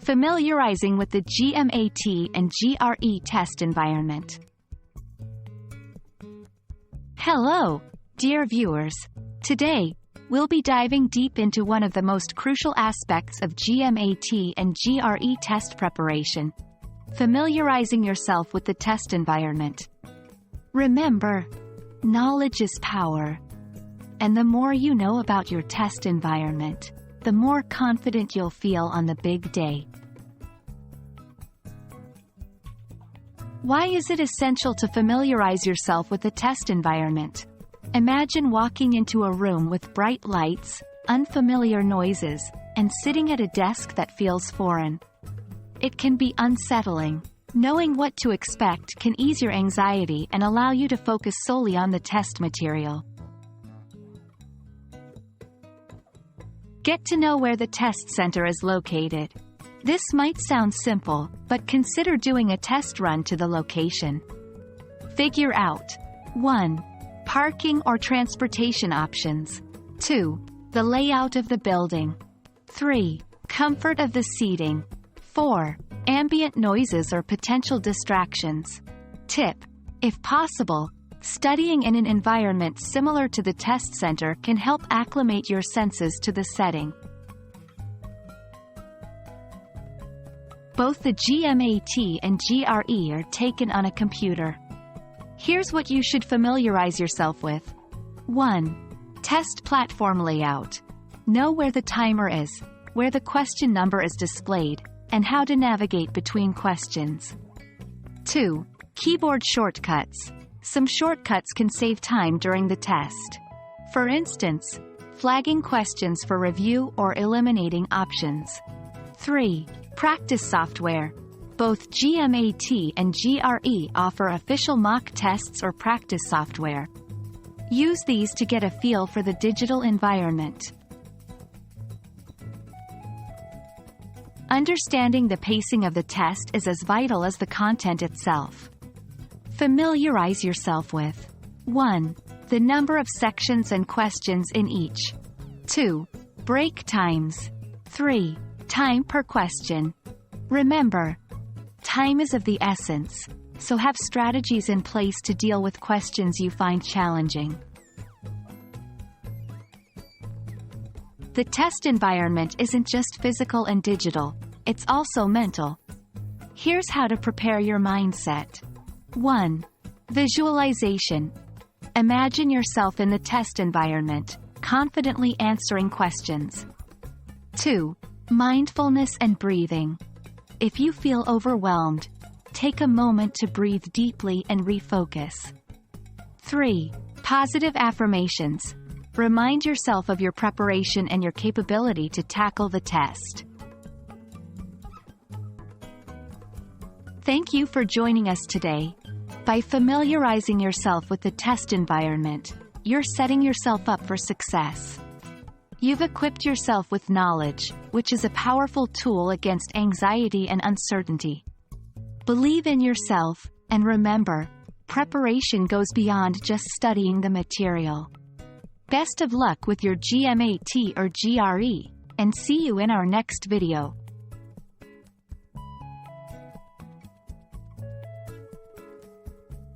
Familiarizing with the GMAT and GRE test environment. Hello, dear viewers. Today, we'll be diving deep into one of the most crucial aspects of GMAT and GRE test preparation: familiarizing yourself with the test environment. Remember, knowledge is power. And the more you know about your test environment, the more confident you'll feel on the big day. Why is it essential to familiarize yourself with the test environment? Imagine walking into a room with bright lights, unfamiliar noises, and sitting at a desk that feels foreign. It can be unsettling. Knowing what to expect can ease your anxiety and allow you to focus solely on the test material. Get to know where the test center is located. This might sound simple, but consider doing a test run to the location. Figure out 1. Parking or transportation options. 2. The layout of the building. 3. Comfort of the seating. 4. Ambient noises or potential distractions. Tip: if possible, studying in an environment similar to the test center can help acclimate your senses to the setting. Both the GMAT and GRE are taken on a computer. Here's what you should familiarize yourself with. 1. Test platform layout. Know where the timer is, where the question number is displayed, and how to navigate between questions. 2. Keyboard shortcuts. Some shortcuts can save time during the test. For instance, flagging questions for review or eliminating options. 3. Practice software. Both GMAT and GRE offer official mock tests or practice software. Use these to get a feel for the digital environment. Understanding the pacing of the test is as vital as the content itself. Familiarize yourself with 1. The number of sections and questions in each. 2. Break times. 3. Time per question. Remember, time is of the essence, so have strategies in place to deal with questions you find challenging. The test environment isn't just physical and digital, it's also mental. Here's how to prepare your mindset. 1. Visualization. Imagine yourself in the test environment, confidently answering questions. 2. Mindfulness and breathing. If you feel overwhelmed, take a moment to breathe deeply and refocus. 3. Positive affirmations. Remind yourself of your preparation and your capability to tackle the test. Thank you for joining us today. By familiarizing yourself with the test environment, you're setting yourself up for success. You've equipped yourself with knowledge, which is a powerful tool against anxiety and uncertainty. Believe in yourself, and remember, preparation goes beyond just studying the material. Best of luck with your GMAT or GRE, and see you in our next video.